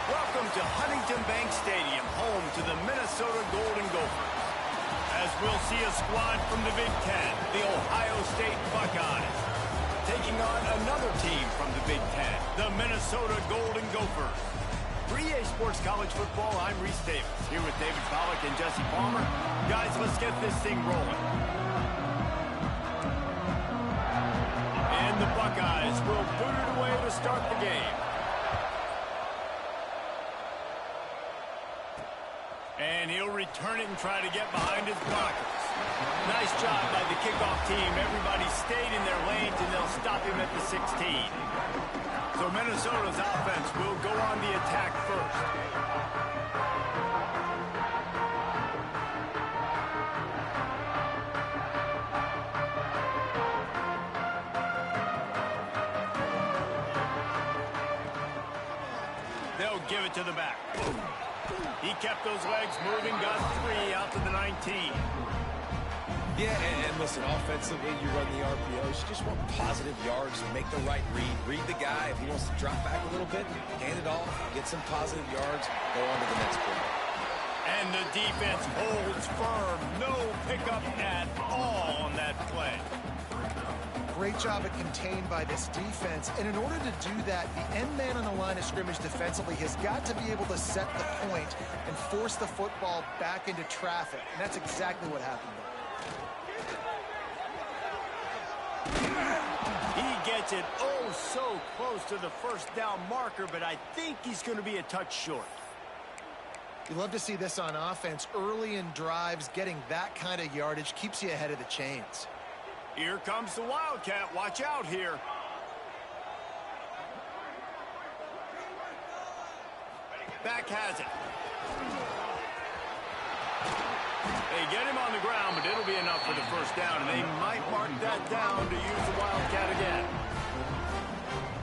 Welcome to Huntington Bank Stadium, home to the Minnesota Golden Gophers. As we'll see a squad from the Big Ten, the Ohio State Buckeyes, taking on another team from the Big Ten, the Minnesota Golden Gophers. For EA Sports College Football, I'm Reese Davis, here with David Pollack and Jesse Palmer. Guys, let's get this thing rolling. And the Buckeyes will boot it away to start the game. And he'll return it and try to get behind his blockers. Nice job by the kickoff team. Everybody stayed in their lanes, and they'll stop him at the 16. So Minnesota's offense will go on the attack first. They'll give it to the back. He kept those legs moving, got 3 out to the 19. Yeah, and listen, offensively, you run the RPOs. You just want positive yards, make the right read. Read the guy. If he wants to drop back a little bit, hand it off, get some positive yards, go on to the next play. And the defense holds firm. No pickup at all on that play. Great job at contained by this defense. And in order to do that, the end man on the line of scrimmage defensively has got to be able to set the point and force the football back into traffic. And that's exactly what happened there. He gets it oh so close to the first down marker, but I think he's going to be a touch short. You love to see this on offense. Early in drives, getting that kind of yardage keeps you ahead of the chains. Here comes the Wildcat. Watch out here. Back has it. They get him on the ground, but it'll be enough for the first down, and they might mark that down to use the Wildcat again.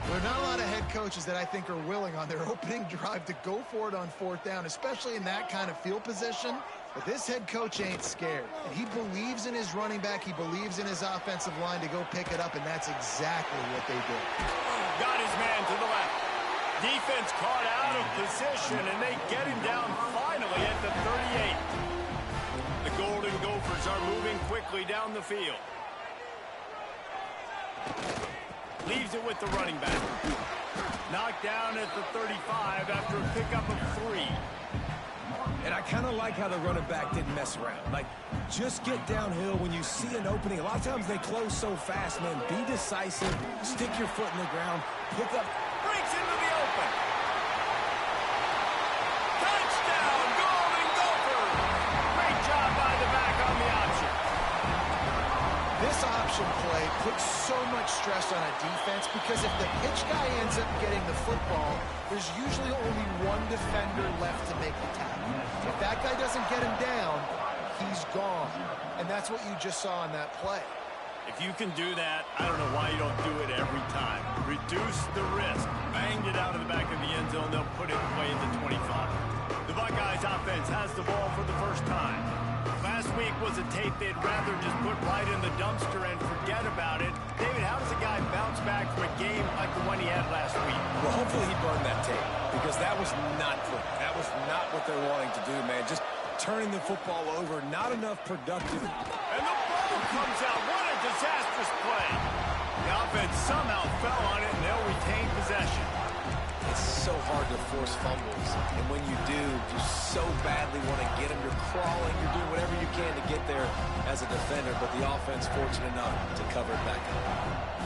There are not a lot of head coaches that I think are willing on their opening drive to go for it on 4th down, especially in that kind of field position. But this head coach ain't scared. And he believes in his running back. He believes in his offensive line to go pick it up, and that's exactly what they did. Got his man to the left. Defense caught out of position, and they get him down finally at the 38. The Golden Gophers are moving quickly down the field. Leaves it with the running back. Knocked down at the 35 after a pickup of 3. And I kind of like how the running back didn't mess around. Like, just get downhill when you see an opening. A lot of times they close so fast, man. Be decisive. Stick your foot in the ground. Pick up. Breaks into the open. Touchdown, Golden Gophers. Great job by the back on the option. This option play puts so much stress on a defense because if the pitch guy ends up getting the football, there's usually only one defender left to make the tackle. If that guy doesn't get him down, he's gone. And that's what you just saw in that play. If you can do that, I don't know why you don't do it every time. Reduce the risk. Banged it out of the back of the end zone. They'll put it away at the 25. The Buckeyes offense has the ball for the first time. Last week was a tape they'd rather just put right in the dumpster and forget about it. David, how does a guy bounce back from a game like the one he had last week? Well, hopefully he burned that tape, because that was not pretty. That was not what they're wanting to do, man. Just turning the football over, not enough productive. And the ball comes out. What a disastrous play. The offense somehow fell on it, and they'll retain possession. It's so hard to force fumbles, and when you do, you so badly want to get them. You're crawling, you're doing whatever you can to get there as a defender, but the offense fortunate enough to cover it back up.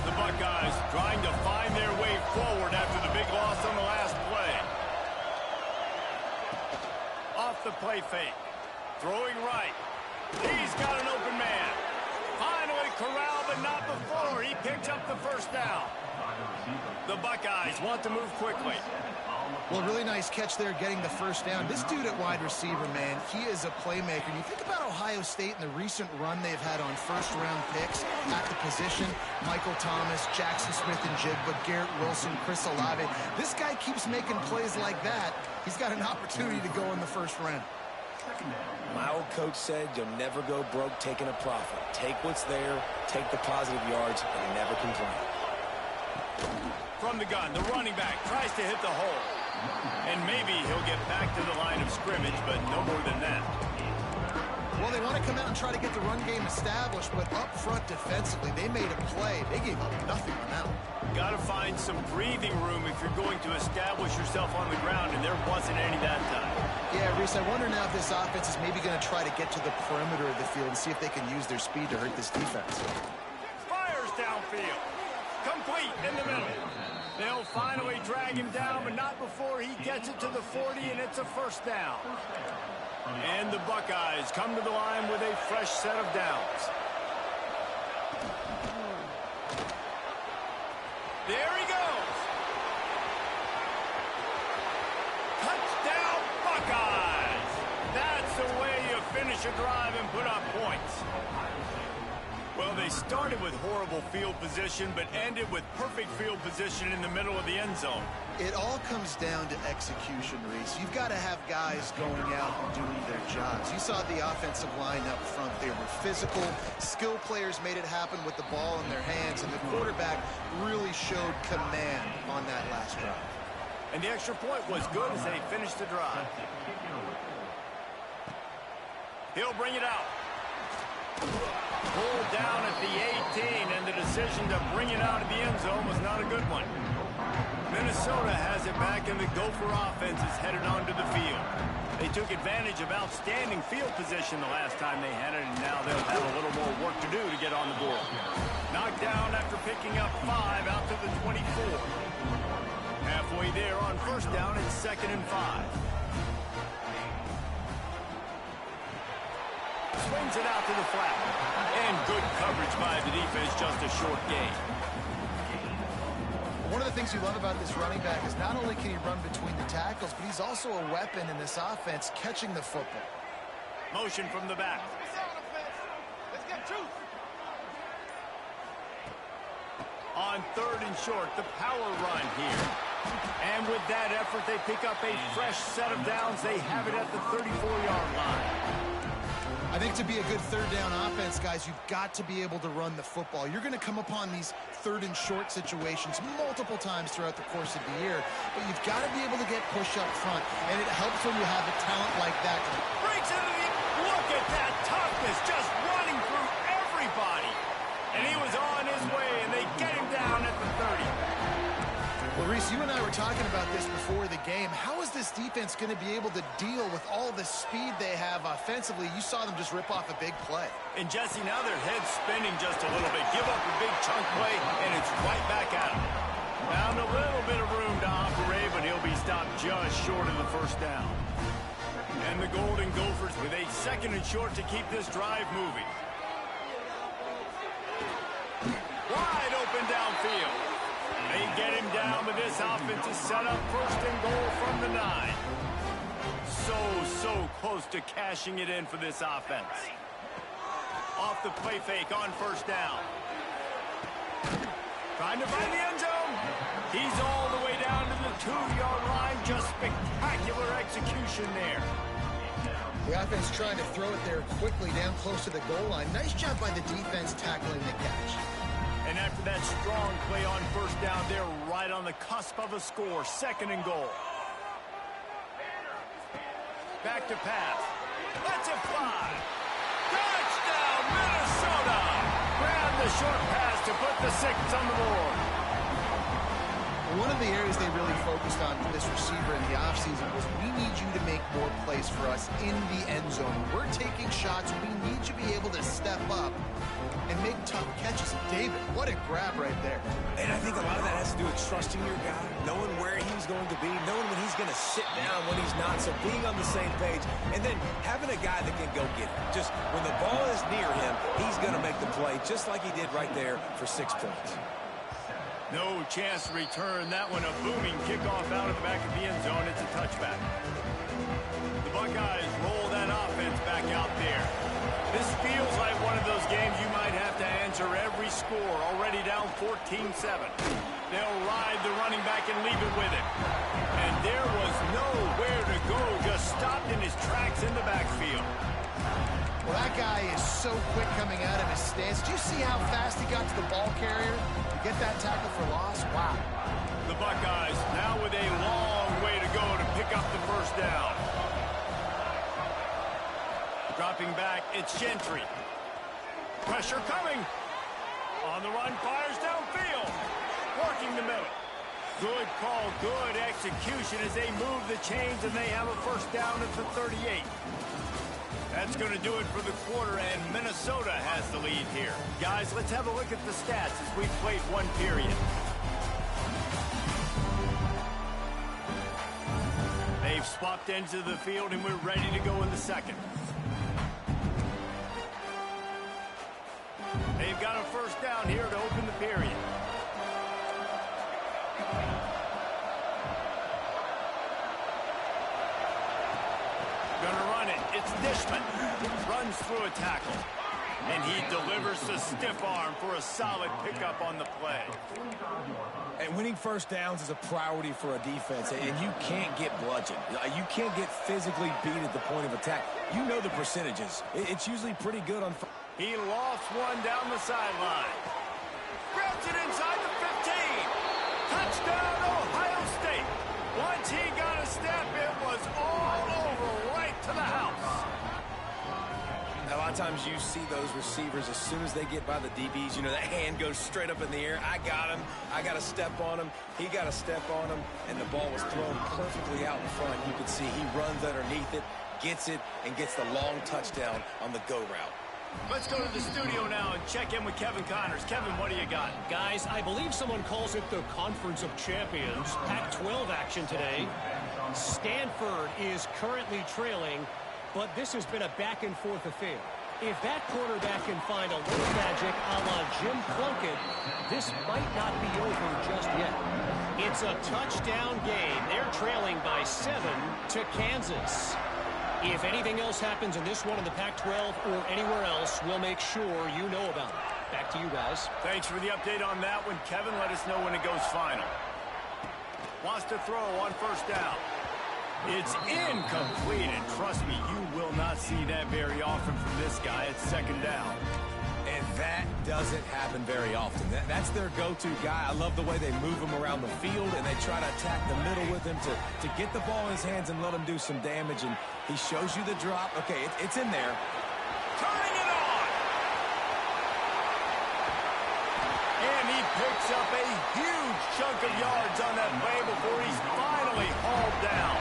The Buckeyes trying to find their way forward after the big loss on the last play. Off the play fake. Throwing right. He's got an open man. Finally corralled, but not before. He picks up the first down. The Buckeyes want to move quickly. Well, really nice catch there getting the first down. This dude at wide receiver, man, he is a playmaker. You think about Ohio State and the recent run they've had on first-round picks at the position. Michael Thomas, Jackson Smith-Njigba, Garrett Wilson, Chris Olave. This guy keeps making plays like that. He's got an opportunity to go in the first round. My old coach said you'll never go broke taking a profit. Take what's there, take the positive yards, and never complain. From the gun, the running back tries to hit the hole. And maybe he'll get back to the line of scrimmage, but no more than that. Well, they want to come out and try to get the run game established, but up front defensively, they made a play. They gave up nothing on that one. Got to find some breathing room if you're going to establish yourself on the ground, and there wasn't any that time. Yeah, Reese, I wonder now if this offense is maybe going to try to get to the perimeter of the field and see if they can use their speed to hurt this defense. Fires downfield. Complete in the middle. They'll finally drag him down, but not before he gets it to the 40, and it's a first down. And the Buckeyes come to the line with a fresh set of downs. There he goes. Touchdown, Buckeyes. That's the way you finish a drive and put up points. Well, they started with horrible field position, but ended with perfect field position in the middle of the end zone. It all comes down to execution, Reese. You've got to have guys going out and doing their jobs. You saw the offensive line up front. They were physical. Skill players made it happen with the ball in their hands, and the quarterback really showed command on that last drive. And the extra point was good as they finished the drive. He'll bring it out. Pulled down at the 18, and the decision to bring it out of the end zone was not a good one. Minnesota has it back, and the Gopher offense is headed onto the field. They took advantage of outstanding field position the last time they had it, and now they'll have a little more work to do to get on the board. Knocked down after picking up 5 out to the 24. Halfway there on first down, it's 2nd and 5. Swings it out to the flat. And good coverage by the defense, just a short gain. One of the things you love about this running back is not only can he run between the tackles, but he's also a weapon in this offense catching the football. Motion from the back. Let's get truth. On 3rd and short, the power run here. And with that effort, they pick up a fresh set of downs. They have it at the 34-yard line. I think to be a good 3rd down offense, guys, you've got to be able to run the football. You're going to come upon these 3rd and short situations multiple times throughout the course of the year, but you've got to be able to get push up front, and it helps when you have a talent like that. Breaks into the... Look at that toughness, just running through everybody. And he was on his way, and they get him down at the 30. Well, Reese, you and I were talking about this before the game. How is this defense going to be able to deal with all the speed they have offensively? You saw them just rip off a big play. And Jesse, now their head's spinning just a little bit. Give up a big chunk play, and it's right back at him. Found a little bit of room to operate, but he'll be stopped just short of the first down. And the Golden Gophers with a 2nd and short to keep this drive moving. Wide open downfield. They get him down, but this offense is set up 1st and goal from the 9. So close to cashing it in for this offense. Off the play fake on 1st down. Trying to find the end zone. He's all the way down to the 2-yard line. Just spectacular execution there. The offense trying to throw it there quickly down close to the goal line. Nice job by the defense tackling the catch. And after that strong play on first down, they're right on the cusp of a score. 2nd and goal. Back to pass. Lets it fly. Touchdown, Minnesota! Grab the short pass to put the 6 on the board. One of the areas they really focused on with this receiver in the offseason was we need you to make more plays for us in the end zone. We're taking shots. We need you to be able to step up and make tough catches. David, what a grab right there. And I think a lot of that has to do with trusting your guy, knowing where he's going to be, knowing when he's going to sit down, when he's not, so being on the same page, and then having a guy that can go get it. Just when the ball is near him, he's going to make the play, just like he did right there for 6 points. No chance to return that one. A booming kickoff out of the back of the end zone. It's a touchback. The Buckeyes roll that offense back out there. This feels like one of those games you might have to answer every score. Already down 14-7. They'll ride the running back and leave it with him. And there was nowhere to go. Just stopped in his tracks in the backfield. Well, that guy is so quick coming out of his stance. Do you see how fast he got to the ball carrier to get that tackle for loss? Wow. The Buckeyes now with a long way to go to pick up the first down. Dropping back, it's Gentry. Pressure coming. On the run, fires downfield. Working the middle. Good call, good execution as they move the chains and they have a first down at the 38. That's going to do it for the quarter, and Minnesota has the lead here. Guys, let's have a look at the stats as we've played one period. They've swapped ends of the field, and we're ready to go in the second. They've got a first down here to open the period. Gonna run it. It's Dishman. Runs through a tackle. And he delivers the stiff arm for a solid pickup on the play. And winning first downs is a priority for a defense, and you can't get bludgeoned. You can't get physically beat at the point of attack. You know the percentages. It's usually pretty good on... He lost one down the sideline. Grabs it inside the 15. Touchdown, Ohio State. Once he got a step, it was all over right to the house. A lot of times you see those receivers, as soon as they get by the DBs, you know, that hand goes straight up in the air. I got him. I got to step on him. He got to step on him, and the ball was thrown perfectly out in front. You can see he runs underneath it, gets it, and gets the long touchdown on the go route. Let's go to the studio now and check in with Kevin Connors. Kevin, what do you got? Guys, I believe someone calls it the Conference of Champions. Pac-12 action today. Stanford is currently trailing, but this has been a back-and-forth affair. If that quarterback can find a little magic a la Jim Plunkett, this might not be over just yet. It's a touchdown game. They're trailing by 7 to Kansas. If anything else happens in this one in the Pac-12 or anywhere else, we'll make sure you know about it. Back to you guys. Thanks for the update on that one, Kevin. Let us know when it goes final. Wants to throw on first down. It's incomplete, and trust me, you will not see that very often from this guy. It's second down. And that doesn't happen very often. That's their go-to guy. I love the way they move him around the field, and they try to attack the middle with him to get the ball in his hands and let him do some damage. And he shows you the drop. Okay, it's in there. Turning it on! And he picks up a huge chunk of yards on that play before he's finally hauled down.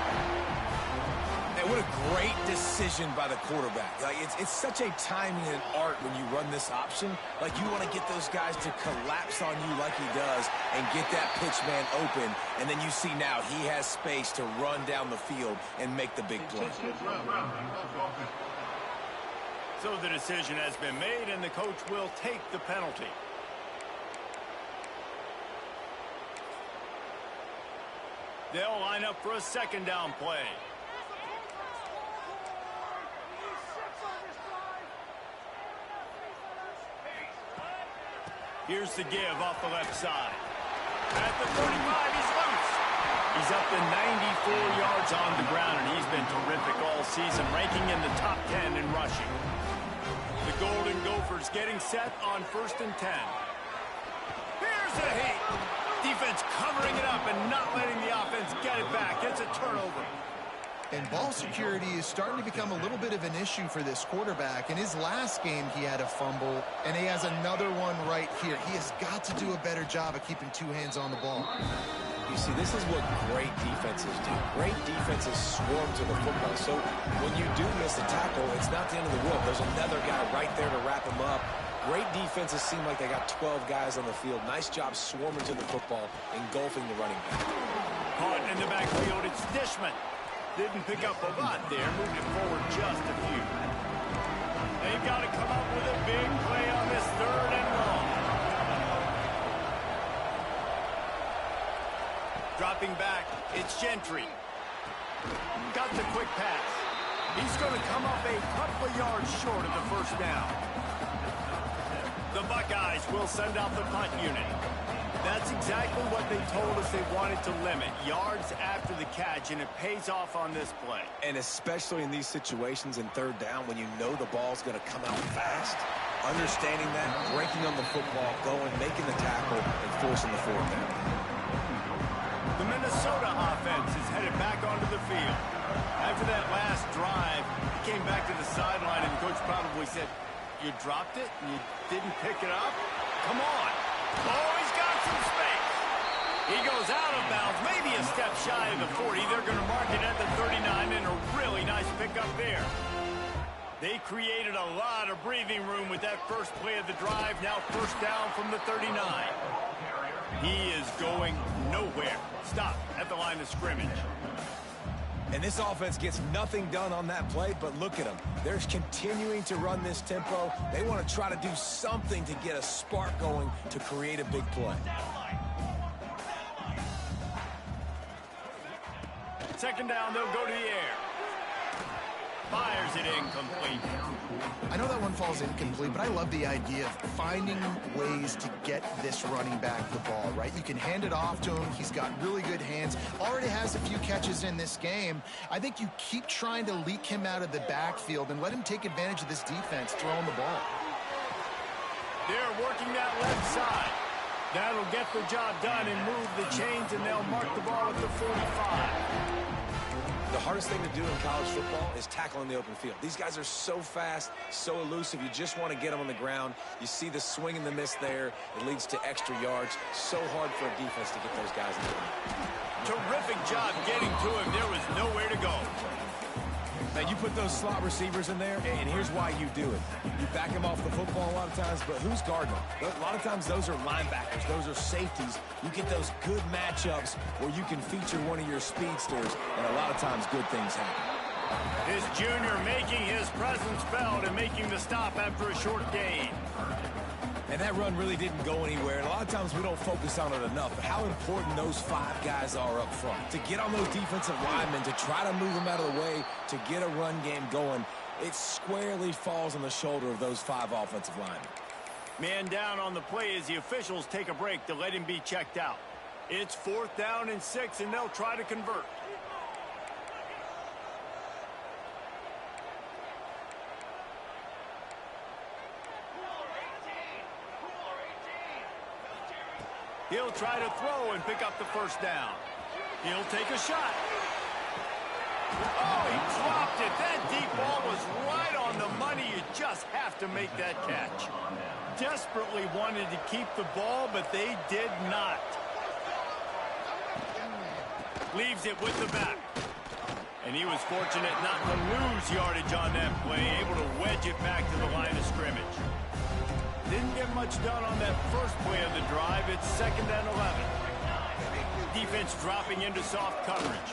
And what a great decision by the quarterback. Like, it's such a timing and art when you run this option. Like, you want to get those guys to collapse on you like he does and get that pitch man open. And then you see now he has space to run down the field and make the big play. So the decision has been made, and the coach will take the penalty. They'll line up for a second down play. Here's the give off the left side. At the 45, he's loose. He's up to 94 yards on the ground, and he's been terrific all season, ranking in the top 10 in rushing. The Golden Gophers getting set on 1st and 10. Here's a hit. Defense covering it up and not letting the offense get it back. It's a turnover. And ball security is starting to become a little bit of an issue for this quarterback. In his last game, he had a fumble, and he has another one right here. He has got to do a better job of keeping two hands on the ball. You see, this is what great defenses do. Great defenses swarm to the football. So when you do miss a tackle, it's not the end of the world. There's another guy right there to wrap him up. Great defenses seem like they got 12 guys on the field. Nice job swarming to the football, engulfing the running back. Caught in the backfield, it's Dishman. Didn't pick up a lot there, moved it forward just a few. They've got to come up with a big play on this 3rd and long. Dropping back, it's Gentry. Got the quick pass. He's going to come up a couple of yards short of the 1st down. The Buckeyes will send out the punt unit. That's exactly what they told us they wanted to limit. Yards after the catch, and it pays off on this play. And especially in these situations in 3rd down when you know the ball's going to come out fast. Understanding that, breaking on the football, going, making the tackle, and forcing the 4th down. The Minnesota offense is headed back onto the field. After that last drive, he came back to the sideline, and the coach probably said, "You dropped it and you didn't pick it up? Come on." Oh, he's got some space. He goes out of bounds, maybe a step shy of the 40. They're going to mark it at the 39, and a really nice pickup there. They created a lot of breathing room with that first play of the drive. Now 1st down from the 39. He is going nowhere. Stop at the line of scrimmage. And this offense gets nothing done on that play, but look at them. They're continuing to run this tempo. They want to try to do something to get a spark going to create a big play. 2nd down, they'll go to the air. Fires it incomplete. I know that one falls incomplete, but I love the idea of finding ways to get this running back the ball, right? You can hand it off to him. He's got really good hands. Already has a few catches in this game. I think you keep trying to leak him out of the backfield and let him take advantage of this defense throwing the ball. They're working that left side. That'll get the job done and move the chains, and they'll mark the ball at the 45. The hardest thing to do in college football is tackle in the open field. These guys are so fast, so elusive. You just want to get them on the ground. You see the swing and the miss there. It leads to extra yards. So hard for a defense to get those guys in the ground. Terrific job getting to him. There was nowhere to go. Now, you put those slot receivers in there, and here's why you do it. You back them off the football a lot of times, but who's guarding them? A lot of times those are linebackers. Those are safeties. You get those good matchups where you can feature one of your speedsters, and a lot of times good things happen. This junior making his presence felt and making the stop after a short gain. And that run really didn't go anywhere. And a lot of times we don't focus on it enough. But how important those 5 guys are up front. To get on those defensive linemen, to try to move them out of the way, to get a run game going, it squarely falls on the shoulder of those 5 offensive linemen. Man down on the play as the officials take a break to let him be checked out. It's 4th down and 6, and they'll try to convert. He'll try to throw and pick up the 1st down. He'll take a shot. Oh, he dropped it. That deep ball was right on the money. You just have to make that catch. Desperately wanted to keep the ball, but they did not. Leaves it with the back. And he was fortunate not to lose yardage on that play, able to wedge it back to the line of scrimmage. Didn't get much done on that first play of the drive. It's 2nd and 11. Defense dropping into soft coverage.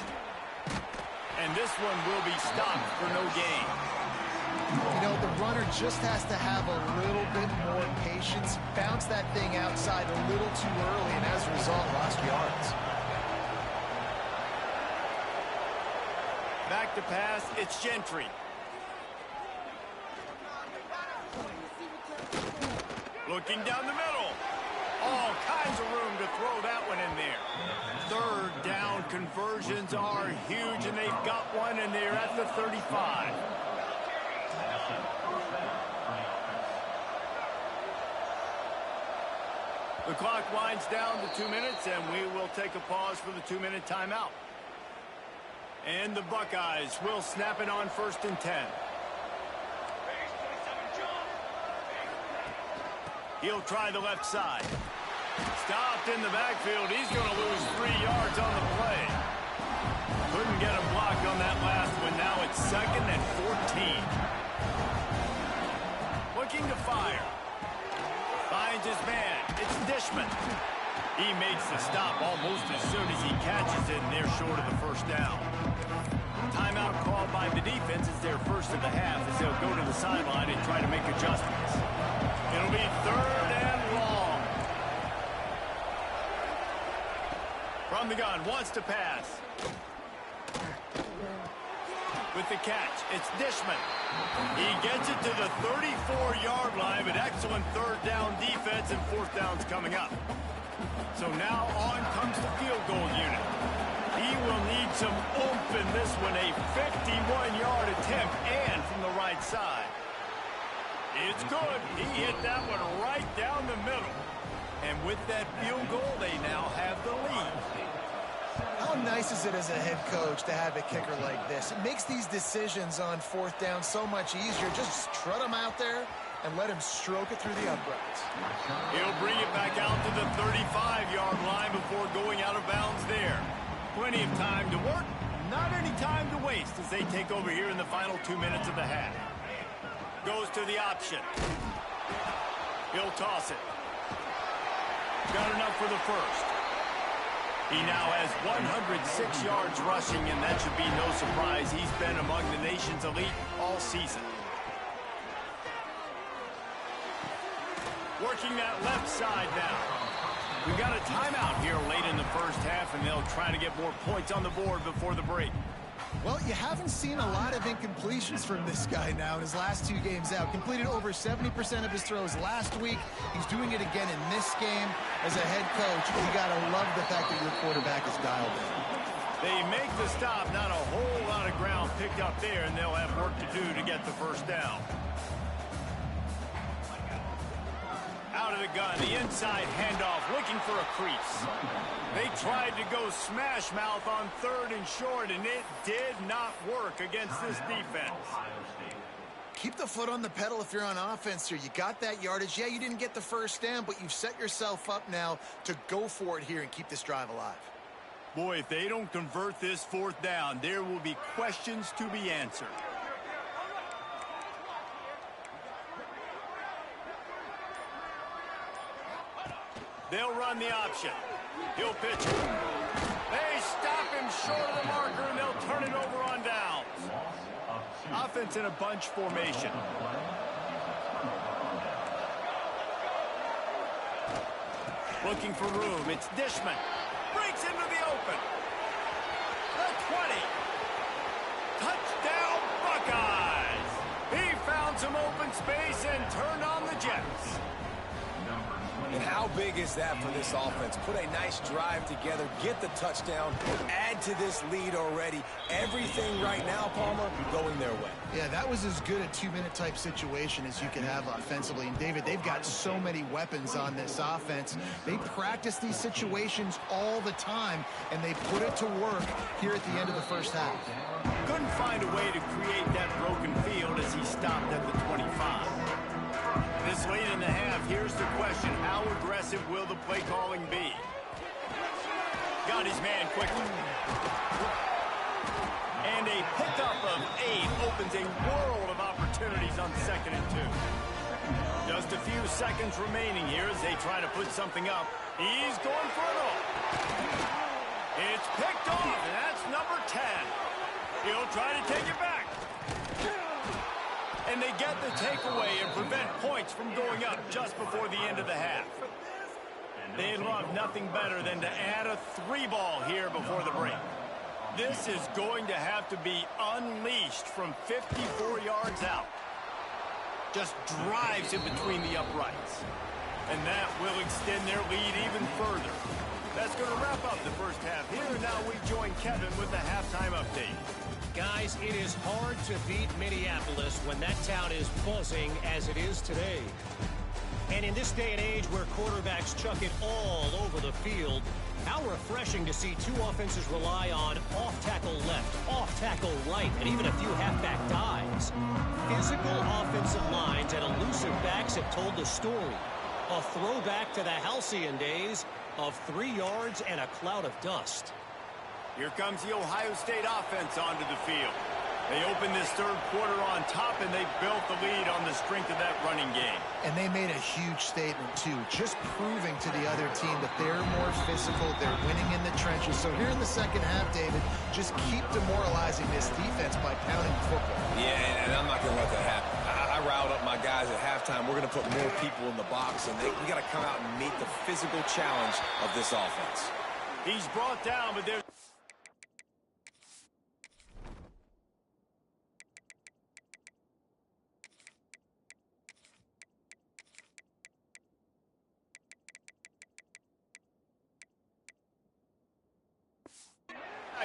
And this one will be stopped for no gain. You know, the runner just has to have a little bit more patience. Bounce that thing outside a little too early, and as a result, lost yards. Back to pass, it's Gentry. Looking down the middle. All kinds of room to throw that one in there. Third down conversions are huge, and they've got one, and they're at the 35. The clock winds down to 2 minutes, and we will take a pause for the 2-minute timeout. And the Buckeyes will snap it on 1st and 10. He'll try the left side. Stopped in the backfield. He's going to lose 3 yards on the play. Couldn't get him blocked on that last one. Now it's 2nd and 14. Looking to fire. Finds his man. It's Dishman. He makes the stop almost as soon as he catches it, and they're short of the 1st down. Timeout called by the defense is their first of the half as they'll go to the sideline and try to make adjustments. It'll be 3rd and long. From the gun, wants to pass. With the catch, it's Dishman. He gets it to the 34-yard line, but excellent 3rd down defense, and 4th down's coming up. So now on comes the field goal unit. He will need some oomph in this one, a 51-yard attempt, and from the right side. It's good. He hit that one right down the middle. And with that field goal, they now have the lead. How nice is it as a head coach to have a kicker like this? It makes these decisions on 4th down so much easier. Just strut him out there and let him stroke it through the uprights. He'll bring it back out to the 35-yard line before going out of bounds there. Plenty of time to work, not any time to waste as they take over here in the final 2 minutes of the half. Goes to the option. He'll toss it. Got enough for the 1st. He now has 106 yards rushing, and that should be no surprise. He's been among the nation's elite all season. Working that left side now. We've got a timeout here late in the 1st half, and they'll try to get more points on the board before the break. Well, you haven't seen a lot of incompletions from this guy now in his last 2 games out. Completed over 70% of his throws last week. He's doing it again in this game. As a head coach, you got to love the fact that your quarterback is dialed in. They make the stop. Not a whole lot of ground picked up there, and they'll have work to do to get the 1st down. Out of the gun, the inside handoff, looking for a crease. They tried to go smash mouth on 3rd and short, and it did not work against this defense. Keep the foot on the pedal if you're on offense here. You got that yardage. Yeah, you didn't get the 1st down, but you've set yourself up now to go for it here and keep this drive alive. Boy, if they don't convert this 4th down, there will be questions to be answered. They'll run the option. He'll pitch it. They stop him short of the marker, and they'll turn it over on downs. Offense in a bunch formation. Looking for room. It's Dishman. Breaks into the open. The 20. Touchdown, Buckeyes. He found some open space and turned on the Jets. And how big is that for this offense? Put a nice drive together, get the touchdown, add to this lead already. Everything right now, Palmer, going their way. Yeah, that was as good a 2-minute type situation as you can have offensively. And, David, they've got so many weapons on this offense. They practice these situations all the time, and they put it to work here at the end of the 1st half. Couldn't find a way to create that broken field as he stopped at the 25. This late in the half, here's the question. How aggressive will the play calling be? Got his man quickly. And a pickup of 8 opens a world of opportunities on 2nd and 2. Just a few seconds remaining here as they try to put something up. He's going for it all. It's picked off, and that's number 10. He'll try to take it back. And they get the takeaway and prevent points from going up just before the end of the half. They'd love nothing better than to add a 3-ball here before the break. This is going to have to be unleashed from 54 yards out. Just drives it between the uprights. And that will extend their lead even further. That's going to wrap up the first half here. And now we join Kevin with the halftime update. Guys, it is hard to beat Minneapolis when that town is buzzing as it is today. And in this day and age where quarterbacks chuck it all over the field, how refreshing to see two offenses rely on off-tackle left, off-tackle right, and even a few halfback dives. Physical offensive lines and elusive backs have told the story. A throwback to the halcyon days of 3 yards and a cloud of dust. Here comes the Ohio State offense onto the field. They opened this third quarter on top, and they built the lead on the strength of that running game. And they made a huge statement, too, just proving to the other team that they're more physical, they're winning in the trenches. So here in the second half, David, just keep demoralizing this defense by pounding the football. Yeah, and I'm not going to let that happen. I riled up my guys at halftime. We're going to put more people in the box, and we got to come out and meet the physical challenge of this offense. He's brought down, but there's...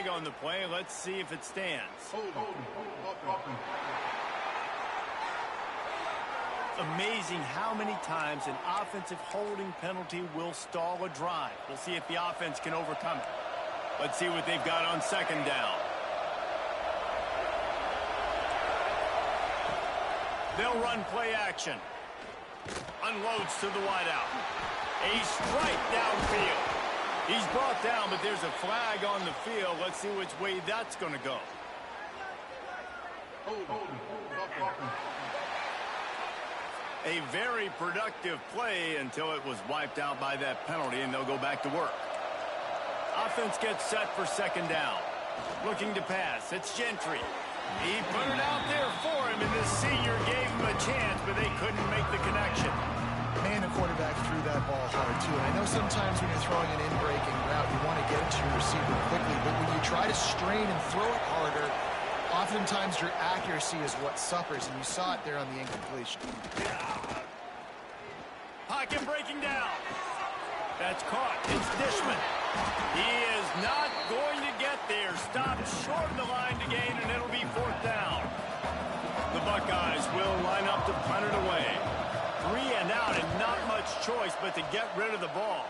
on the play. Let's see if it stands. Amazing how many times an offensive holding penalty will stall a drive. We'll see if the offense can overcome it. Let's see what they've got on second down. They'll run play action. Unloads to the wideout. A strike downfield. He's brought down, but there's a flag on the field. Let's see which way that's going to go. A very productive play until it was wiped out by that penalty, and they'll go back to work. Offense gets set for second down. Looking to pass. It's Gentry. He put it out there for him, and the senior gave him a chance, but they couldn't make the connection. Man, the quarterback threw that ball hard, too. And I know sometimes when you're throwing an in-breaking route, you want to get it to your receiver quickly. But when you try to strain and throw it harder, oftentimes your accuracy is what suffers. And you saw it there on the incompletion. Pocket breaking down. That's caught. It's Dishman. He is not going to get there. Stopped short of the line to gain, and it'll be fourth down. The Buckeyes will line up to punt it away. 3 and out, and not much choice but to get rid of the ball.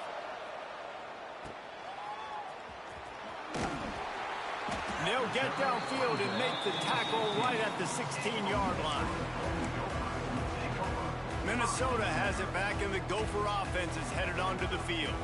They'll get downfield and make the tackle right at the 16-yard line. Minnesota has it back, and the Gopher offense is headed onto the field.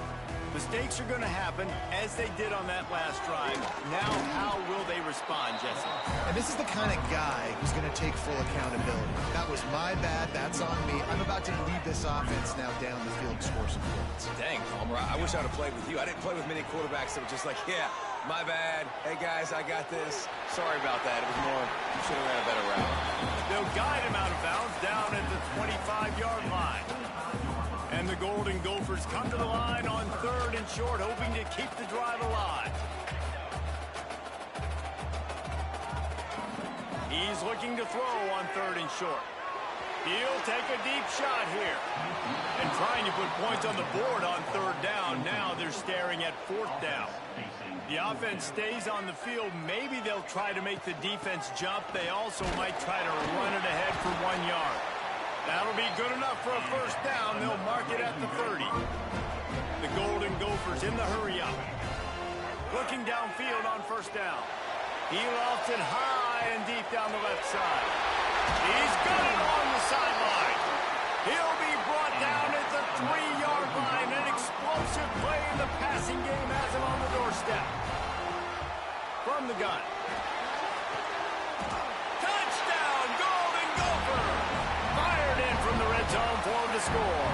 Mistakes are going to happen, as they did on that last drive. Now, how will they respond, Jesse? And this is the kind of guy who's going to take full accountability. That was my bad. That's on me. I'm about to lead this offense now down the field and score some points. Dang, Palmer, I wish I would have played with you. I didn't play with many quarterbacks that were just like, yeah, my bad. Hey, guys, I got this. Sorry about that. It was more, should have ran a better route. They'll guide him out of bounds down at the 25-yard line. And the Golden Gophers come to the line on third and short, hoping to keep the drive alive. He's looking to throw on third and short. He'll take a deep shot here. And trying to put points on the board on third down. Now they're staring at fourth down. The offense stays on the field. Maybe they'll try to make the defense jump. They also might try to run it ahead for 1 yard. That'll be good enough for a first down. They'll mark it at the 30. The Golden Gophers in the hurry-up. Looking downfield on first down. He lofts it high and deep down the left side. He's got it on the sideline. He'll be brought down at the 3-yard line. An explosive play in the passing game has him on the doorstep. From the gun. Touchdown, Golden Gopher! Fired in from the red zone for the score.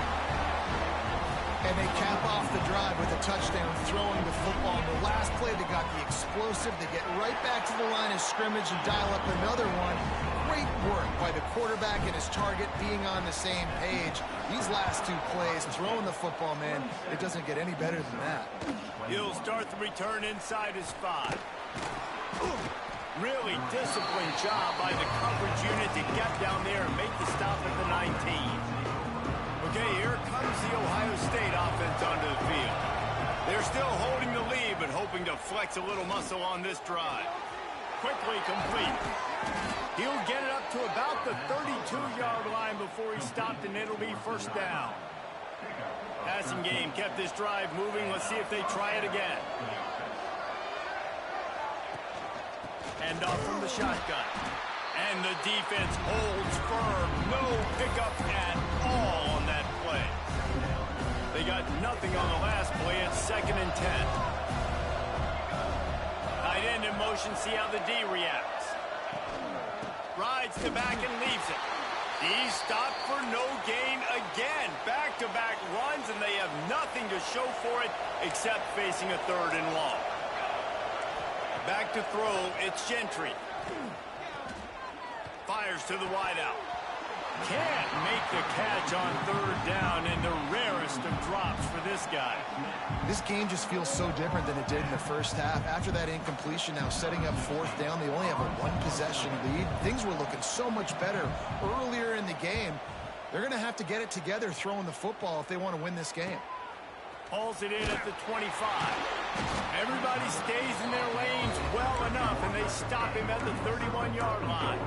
And they cap off the drive with a touchdown, throwing the football. In the last play, they got the explosive. They get right back to the line of scrimmage and dial up another one. Great work by the quarterback and his target being on the same page. These last two plays, throwing the football, man, it doesn't get any better than that. He'll start the return inside his 5. Really disciplined job by the coverage unit to get down there and make the stop at the 19. Okay, here comes the State offense onto the field. They're still holding the lead, but hoping to flex a little muscle on this drive. Quickly complete. He'll get it up to about the 32-yard line before he stopped, and it'll be first down. Passing game kept this drive moving. Let's see if they try it again. Hand off from the shotgun. And the defense holds firm. No pickup at all on that play. They got nothing on the last play. It's 2nd and 10. Tight end in motion. See how the D reacts. Rides to back and leaves it. He's stopped for no gain again. Back-to-back runs, and they have nothing to show for it except facing a 3rd and long. Back to throw. It's Gentry. Fires to the wideout. Can't make the catch on 3rd down, and the rarest of drops for this guy. This game just feels so different than it did in the first half. After that incompletion, now setting up 4th down, they only have a 1-possession lead. Things were looking so much better earlier in the game. They're going to have to get it together throwing the football if they want to win this game. Hauls it in at the 25. Everybody stays in their lanes well enough, and they stop him at the 31-yard line.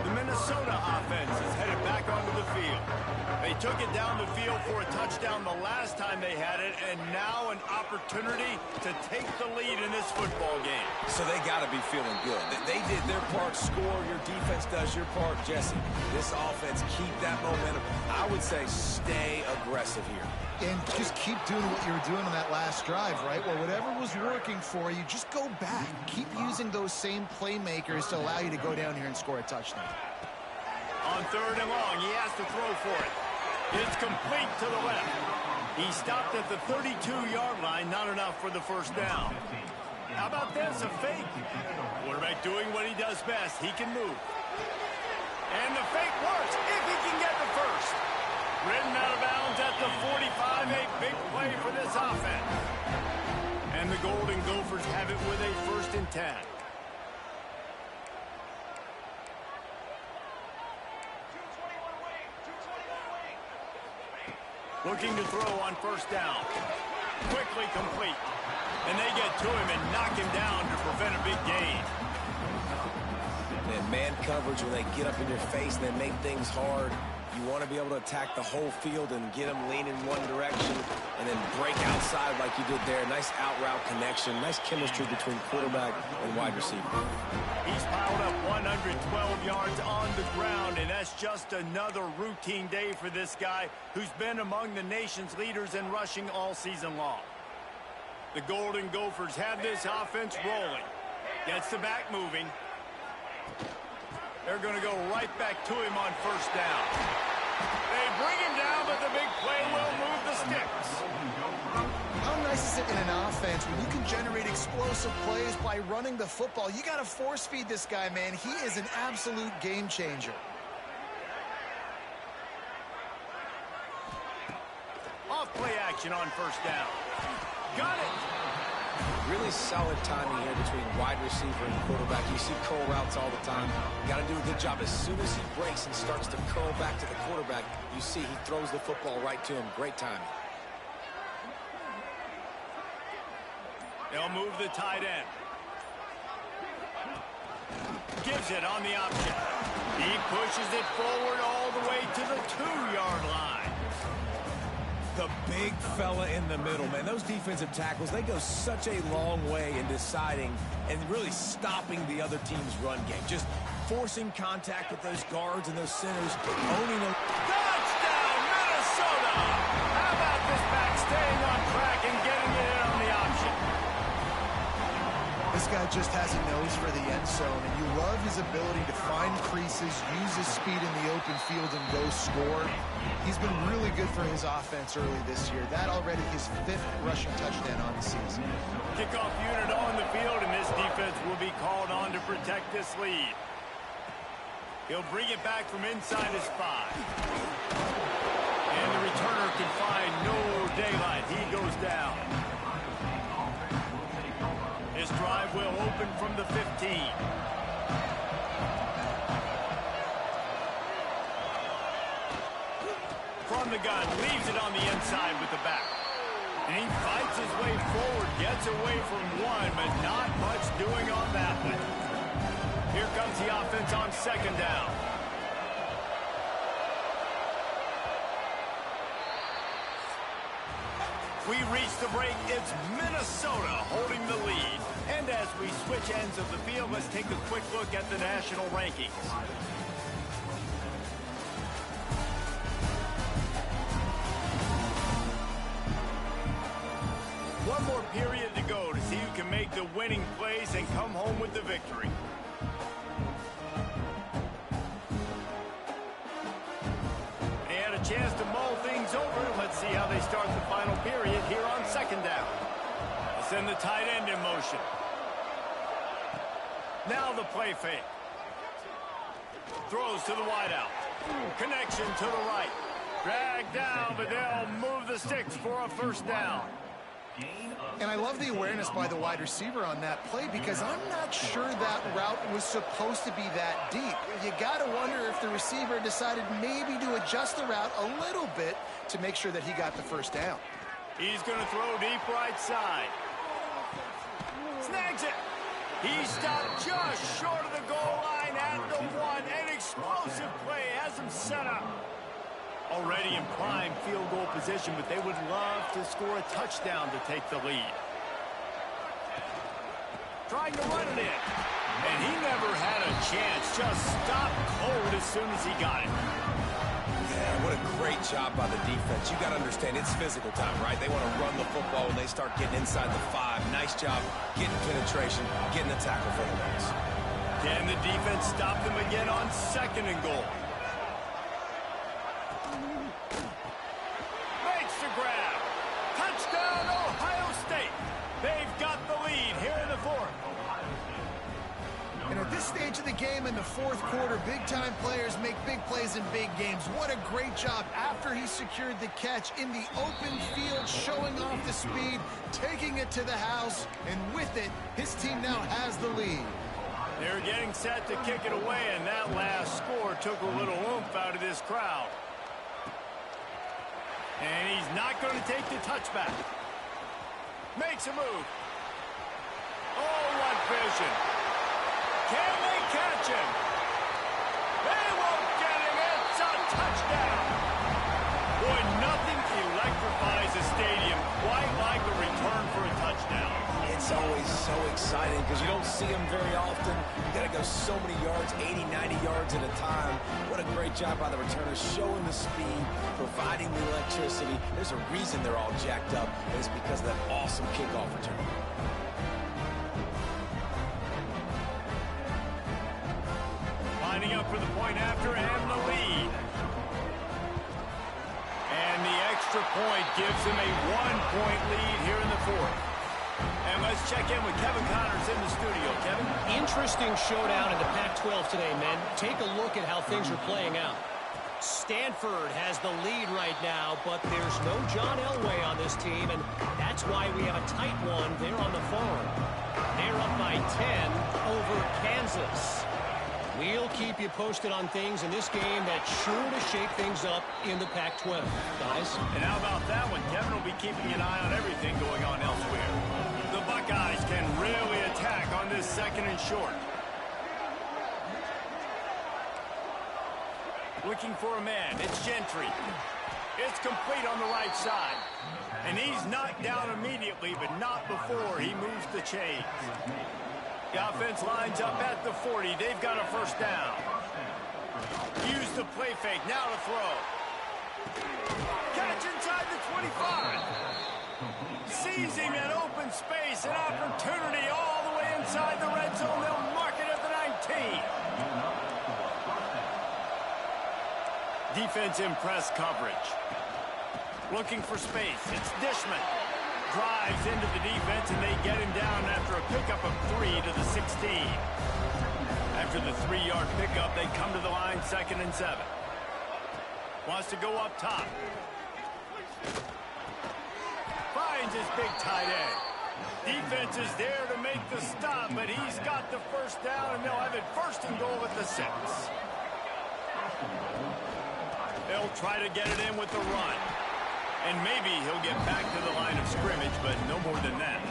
The Minnesota offense is headed back onto the field. They took it down the field for a touchdown the last time they had it, and now an opportunity to take the lead in this football game. So they got to be feeling good. They did their part, score. Your defense does your part, Jesse. This offense, keep that momentum. I would say stay aggressive here. And just keep doing what you were doing on that last drive, right? Well, whatever was working for you, just go back. Keep using those same playmakers to allow you to go down here and score a touchdown. On 3rd and long, he has to throw for it. It's complete to the left. He stopped at the 32-yard line, not enough for the first down. How about this, a fake? Quarterback doing what he does best. He can move. And the fake works if he can get the first. Ridden out of bounds at the 45, a big play for this offense. And the Golden Gophers have it with a 1st and 10. Looking to throw on 1st down. Quickly complete. And they get to him and knock him down to prevent a big gain. And man coverage, when they get up in your face and they make things hard, you want to be able to attack the whole field and get them lean in one direction and then break outside like you did there. Nice out route connection. Nice chemistry between quarterback and wide receiver. He's piled up 112 yards on the ground, and that's just another routine day for this guy who's been among the nation's leaders in rushing all season long. The Golden Gophers have this offense rolling. Gets the back moving. They're going to go right back to him on 1st down. They bring him down, but the big play will move the sticks. How nice is it in an offense when you can generate explosive plays by running the football? You got to force feed this guy, man. He is an absolute game changer. Off play action on 1st down. Got it. Really solid timing here between wide receiver and quarterback. You see curl routes all the time. You got to do a good job. As soon as he breaks and starts to curl back to the quarterback, you see he throws the football right to him. Great timing. They'll move the tight end. Gives it on the option. He pushes it forward all the way to the 2-yard line. The big fella in the middle, man. Those defensive tackles, they go such a long way in deciding and really stopping the other team's run game. Just forcing contact with those guards and those centers, owning them. Touchdown, Minnesota! How about this back staying on track and getting it in on the option? This guy just has a nose for the end zone, and you love his ability to find creases, use his speed in the open field, and go score. He's been really good for his offense early this year. That already his 5th rushing touchdown on the season. Kickoff unit on the field, and this defense will be called on to protect this lead. He'll bring it back from inside his 5. And the returner can find no daylight. He goes down. This drive will open from the 15. from the gun, leaves it on the inside with the back. And he fights his way forward, gets away from one, but not much doing on that one. Here comes the offense on second down. We reach the break. It's Minnesota holding the lead. And as we switch ends of the field, let's take a quick look at the national rankings. One more period to go to see who can make the winning plays and come home with the victory. They had a chance to mull things over. Let's see how they start the final period here on second down. They'll send the tight end in motion. Now the play fake. Throws to the wideout. Connection to the right. Dragged down, but they'll move the sticks for a first down. And I love the awareness by the wide receiver on that play because I'm not sure that route was supposed to be that deep. You got to wonder if the receiver decided maybe to adjust the route a little bit to make sure that he got the first down. He's going to throw deep right side. Snags it. He stopped just short of the goal line at the one. An explosive play has him set up. Already in prime field goal position, but they would love to score a touchdown to take the lead. Trying to run it in. And he never had a chance. Just stopped cold as soon as he got it. Yeah, what a great job by the defense. You got to understand, it's physical time, right? They want to run the football when they start getting inside the 5. Nice job getting penetration, getting the tackle for the loss. Can the defense stop them again on second and goal? Grab. Touchdown, Ohio State. They've got the lead here in the fourth. And at this stage of the game in the fourth quarter, big-time players make big plays in big games. What a great job after he secured the catch in the open field, showing off the speed, taking it to the house, and with it, his team now has the lead. They're getting set to kick it away, and that last score took a little oomph out of this crowd. And he's not going to take the touchback. Makes a move. Oh, what vision. Can they catch him? They won't get him. It's a touchdown. Boy, nothing electrifies a stadium quite like a return for a touchdown. It's always so exciting because you don't see them very often. You got to go so many yards, 80, 90 yards at a time. What a great job by the returners, showing the speed, providing the electricity. There's a reason they're all jacked up, and it's because of that awesome kickoff return. Lining up for the point after and the lead. And the extra point gives him a 1-point lead here in the fourth. And let's check in with Kevin Connors in the studio. Kevin? Interesting showdown in the Pac-12 today, men. Take a look at how things are playing out. Stanford has the lead right now, but there's no John Elway on this team, and that's why we have a tight one there on the phone. They're up by 10 over Kansas. We'll keep you posted on things in this game that's sure to shake things up in the Pac-12, guys. And how about that one? Kevin will be keeping an eye on everything going on elsewhere. The Buckeyes can really attack on this second and short. Looking for a man. It's Gentry. It's complete on the right side. And he's knocked down immediately, but not before he moves the chains. The offense lines up at the 40. They've got a first down. Use the play fake. Now to throw. Catch inside the 25. Seizing an open space, an opportunity all the way inside the red zone. They'll mark it at the 19. Defense in press coverage. Looking for space. It's Dishman. Drives into the defense, and they get him down after a pickup of 3 to the 16. After the 3-yard pickup, they come to the line, 2nd and 7. Wants to go up top. Finds his big tight end. Defense is there to make the stop, but he's got the first down, and they'll have it 1st and goal at the 6. They'll try to get it in with the run. And maybe he'll get back to the line of scrimmage, but no more than that.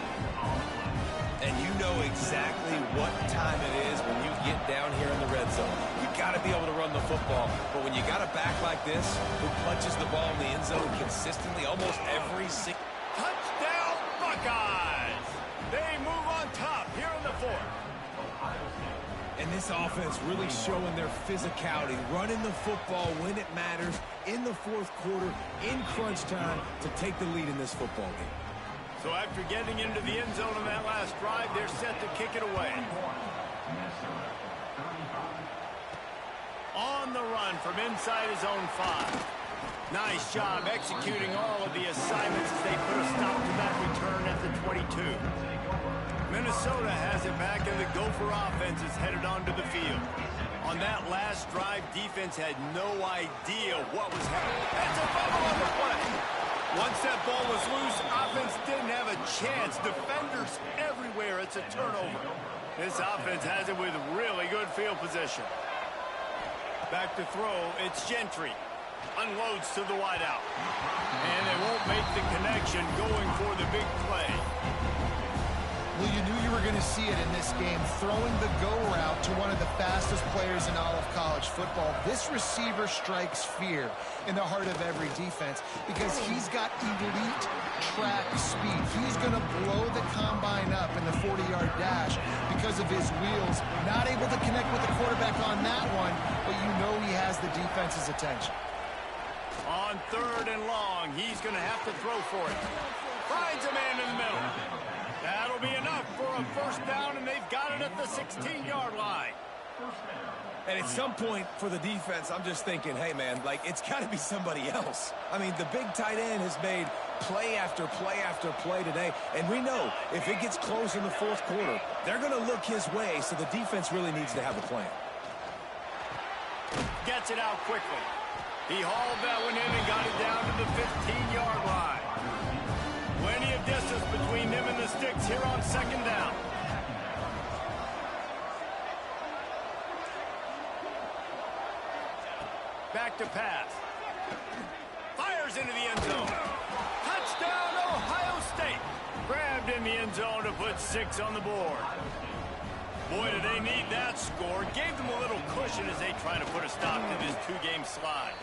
And you know exactly what time it is when you get down here in the red zone. You got to be able to run the football. But when you got a back like this who punches the ball in the end zone consistently almost every single... Touchdown, Buckeyes! They move on top here in the fourth. And this offense really showing their physicality, running the football when it matters, in the fourth quarter, in crunch time, to take the lead in this football game. So after getting into the end zone on that last drive, they're set to kick it away. On the run from inside his own 5. Nice job executing all of the assignments as they put a stop to that return at the 22. Minnesota has it back, and the Gopher offense is headed onto the field. On that last drive, defense had no idea what was happening. That's a fumble on the play. Once that ball was loose, offense didn't have a chance. Defenders everywhere. It's a turnover. This offense has it with really good field position. Back to throw, it's Gentry. Unloads to the wideout. And they won't make the connection going for the big play. Well, you knew you were going to see it in this game, throwing the go route to one of the fastest players in all of college football. This receiver strikes fear in the heart of every defense because he's got elite track speed. He's going to blow the combine up in the 40-yard dash because of his wheels. Not able to connect with the quarterback on that one, but you know he has the defense's attention. On 3rd and long, he's going to have to throw for it. Finds a man in the middle. That'll be enough for a first down, and they've got it at the 16-yard line. And at some point for the defense, I'm just thinking, hey, man, like, it's got to be somebody else. I mean, the big tight end has made play after play after play today, and we know if it gets close in the fourth quarter, they're going to look his way, so the defense really needs to have a plan. Gets it out quickly. He hauled that one in and got it down to the 15-yard line. Plenty of distance between them and the sticks here on 2nd down. Back to pass. Fires into the end zone. Touchdown, Ohio State. Grabbed in the end zone to put 6 on the board. Boy, did they need that score. Gave them a little cushion as they try to put a stop to this 2-game slide.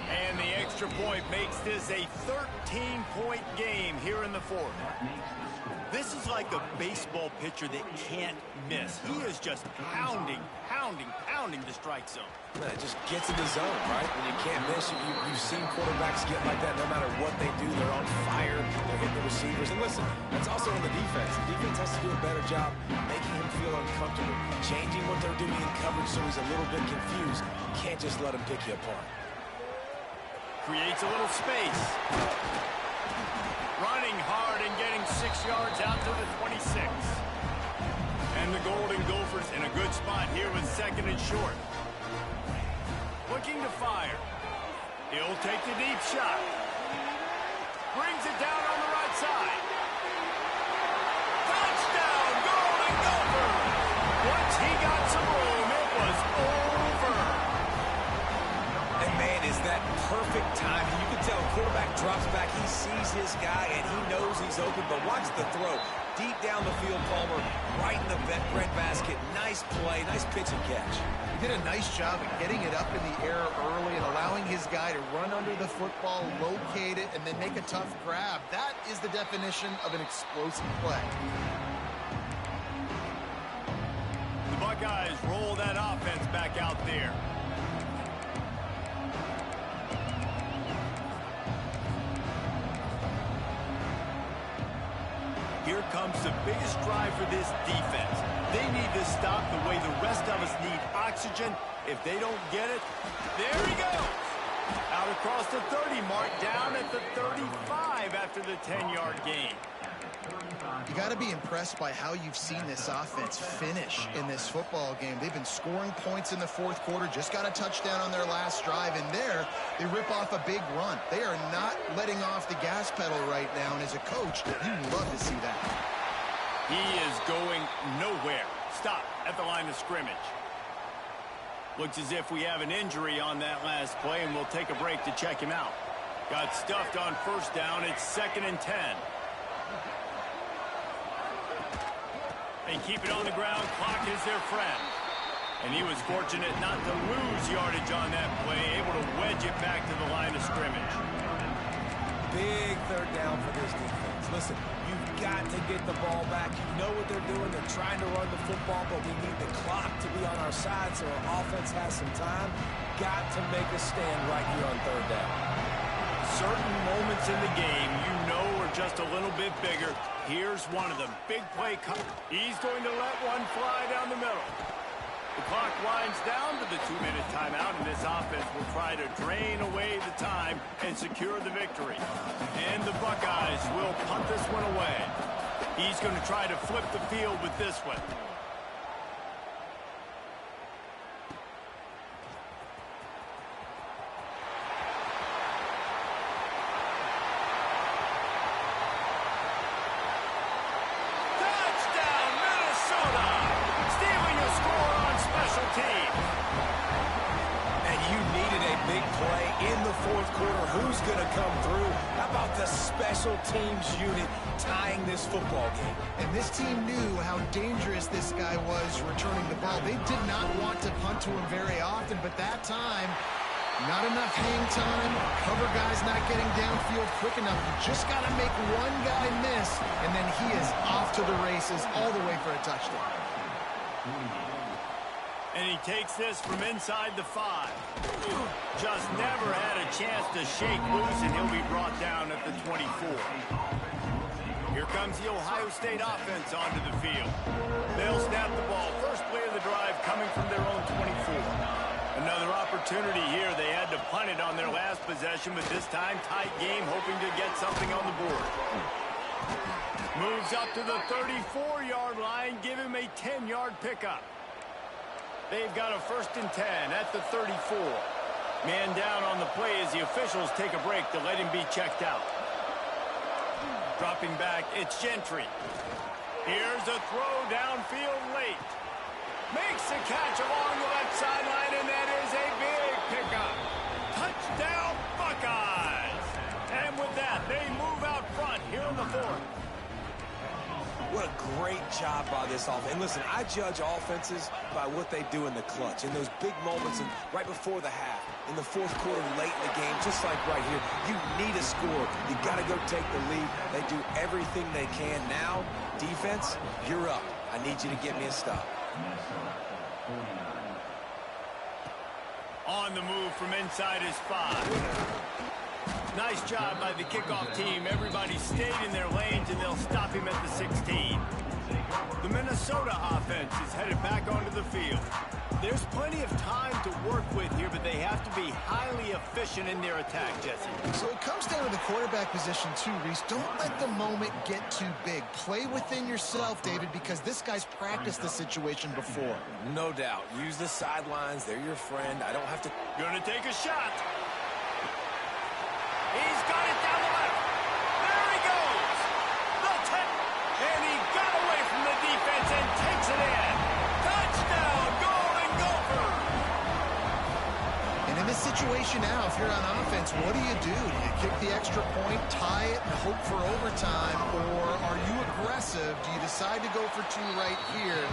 And the extra point makes this a 13-point game here in the fourth. This is like a baseball pitcher that can't miss. He is just pounding the strike zone. Man, it just gets in the zone, right? When you can't miss, you've seen quarterbacks get like that no matter what they do. They're on fire. They're hitting the receivers. And listen, that's also on the defense. The defense has to do a better job making him feel uncomfortable, changing what they're doing in coverage so he's a little bit confused. You can't just let him pick you apart. Creates a little space. Running hard and getting 6 yards out to the 26. And the Golden Gophers in a good spot here with 2nd and short. Looking to fire. He'll take the deep shot. Brings it down on the right side. Touchdown, Golden Gophers! Once he got some room, it was over. And man, is that perfect timing. You can tell quarterback drops back. He sees his guy, and he knows he's open. But watch the throw. Deep down the field, Palmer, right in the bread basket. Nice play, nice pitch and catch. He did a nice job of getting it up in the air early and allowing his guy to run under the football, locate it, and then make a tough grab. That is the definition of an explosive play. The Buckeyes roll that offense back out there. Here comes the biggest drive for this defense. They need to stop the way the rest of us need oxygen. If they don't get it, there he goes. Out across the 30 mark, down at the 35 after the 10-yard gain. You got to be impressed by how you've seen this offense finish in this football game. They've been scoring points in the fourth quarter, just got a touchdown on their last drive, and there they rip off a big run. They are not letting off the gas pedal right now, and as a coach, you love to see that. He is going nowhere. Stop at the line of scrimmage. Looks as if we have an injury on that last play, and we'll take a break to check him out. Got stuffed on first down. It's 2nd and 10. They keep it on the ground. Clock is their friend. And he was fortunate not to lose yardage on that play, able to wedge it back to the line of scrimmage. Big 3rd down for this defense. Listen, you've got to get the ball back. You know what they're doing. They're trying to run the football, but we need the clock to be on our side so our offense has some time. Got to make a stand right here on 3rd down. Certain moments in the game you know are just a little bit bigger. Here's one of them. Big play. He's going to let one fly down the middle. The clock winds down to the 2-minute timeout, and this offense will try to drain away the time and secure the victory. And the Buckeyes will punt this one away. He's going to try to flip the field with this one. Who's going to come through? How about the special teams unit tying this football game? And this team knew how dangerous this guy was returning the ball. They did not want to punt to him very often, but that time, not enough hang time. Cover guys not getting downfield quick enough. You just got to make one guy miss, and then he is off to the races all the way for a touchdown. And he takes this from inside the 5. Just never had a chance to shake loose, and he'll be brought down at the 24. Here comes the Ohio State offense onto the field. They'll snap the ball. First play of the drive coming from their own 24. Another opportunity here. They had to punt it on their last possession, but this time tight game, hoping to get something on the board. Moves up to the 34-yard line. Give him a 10-yard pickup. They've got a 1st and 10 at the 34. Man down on the play as the officials take a break to let him be checked out. Dropping back, it's Gentry. Here's a throw downfield late. Makes the catch along the left sideline, and that is a big pickup. Touchdown, Buckeyes! And with that, they move out front here in the 4th. What a great job by this offense. And listen, I judge offenses by what they do in the clutch, in those big moments and right before the half, in the 4th quarter, late in the game, just like right here. You need a score. You got to go take the lead. They do everything they can. Now, defense, you're up. I need you to get me a stop. On the move from inside his 5. Nice job by the kickoff team. Everybody stayed in their lanes, and they'll stop him at the 16. The Minnesota offense is headed back onto the field. There's plenty of time to work with here, but they have to be highly efficient in their attack, Jesse. So it comes down to the quarterback position too, Reese. Don't let the moment get too big. Play within yourself, David, because this guy's practiced the situation before. No doubt. Use the sidelines. They're your friend. I don't have to... Gonna take a shot. He's got it down the left. There he goes. And he got away from the defense and takes it in. Touchdown, Golden Gophers. And in this situation now, if you're on offense, what do? Do you kick the extra point, tie it, and hope for overtime? Or are you aggressive? Do you decide to go for 2 right here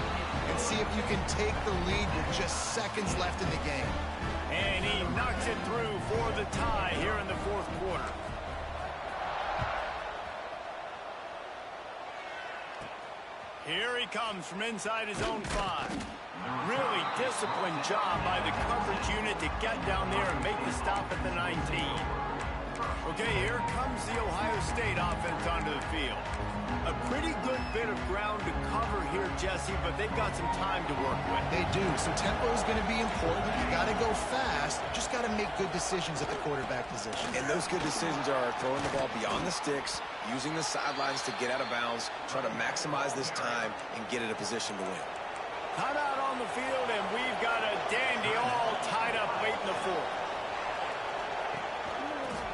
and see if you can take the lead with just seconds left in the game? And he knocks it through for the tie here in the 4th quarter. Here he comes from inside his own 5. Really disciplined job by the coverage unit to get down there and make the stop at the 19. Okay, here comes the Ohio State offense onto the field. A pretty good bit of ground to cover here, Jesse, but they've got some time to work with. They do. So tempo is going to be important. You got to go fast. You just got to make good decisions at the quarterback position. And those good decisions are throwing the ball beyond the sticks, using the sidelines to get out of bounds, try to maximize this time and get in a position to win. Timeout on the field, and we've got a dandy all tied up late in the 4th.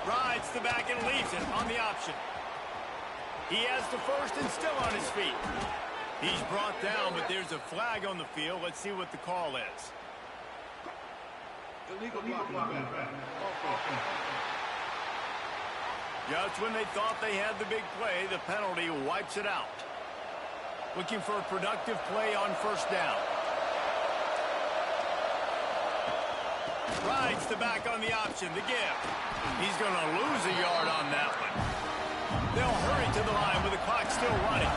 Rides the back and leaves it on the option. He has the 1st and still on his feet. He's brought down, but there's a flag on the field. Let's see what the call is. Illegal blocking. Just when they thought they had the big play, the penalty wipes it out. Looking for a productive play on first down. Rides the back on the option, the give. He's going to lose a yard on that one. They'll hurry to the line with the clock still running.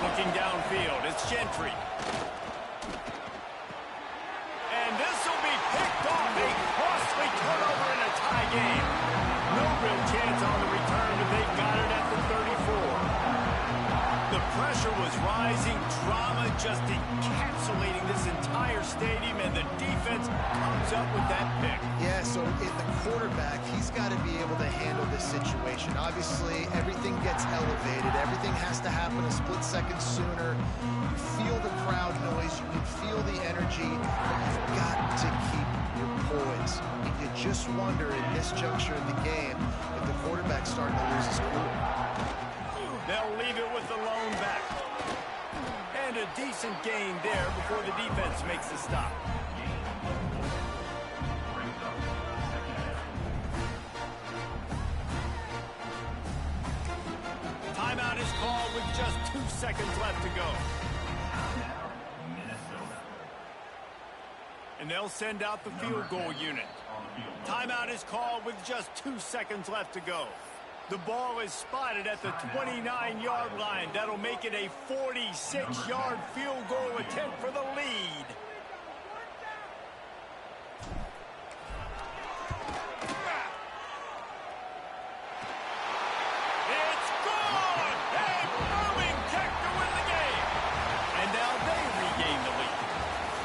Looking downfield, it's Gentry. And this will be picked off. A costly turnover in a tie game. No real chance on the return, but they've got it at the 34. The pressure was rising, drama just encapsulating this entire stadium, and the defense comes up with that pick. Yeah, so in the quarterback, he's got to be able to handle this situation. Obviously, everything gets elevated. Everything has to happen a split second sooner. You feel the crowd noise. You can feel the energy. But you've got to keep your poise. And you just wonder in this juncture in the game if the quarterback's starting to lose his cool. They'll leave it with the lone back. And a decent gain there before the defense makes the stop. Timeout is called with just 2 seconds left to go. And they'll send out the field goal unit. Timeout is called with just 2 seconds left to go. The ball is spotted at the 29-yard line. That'll make it a 46-yard field goal attempt for the lead. It's gone! A booming kick to win the game. And now they regain the lead.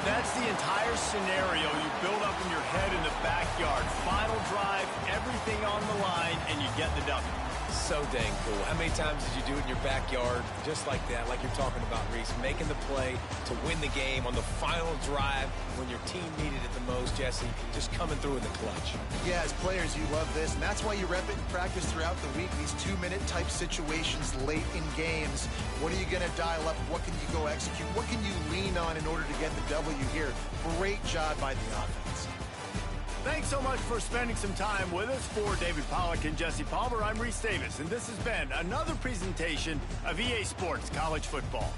That's the entire scenario you build up in your head in the backyard. Final drive, everything on the line, and you get the W. So dang cool. How many times did you do it in your backyard just like that, like you're talking about, Reese, making the play to win the game on the final drive when your team needed it the most, Jesse, just coming through in the clutch. Yeah, as players, you love this, and that's why you rep it in practice throughout the week, these 2-minute type situations late in games. What are you going to dial up? What can you go execute? What can you lean on in order to get the W here? Great job by the offense. Thanks so much for spending some time with us. For David Pollack and Jesse Palmer, I'm Reese Davis, and this has been another presentation of EA Sports College Football.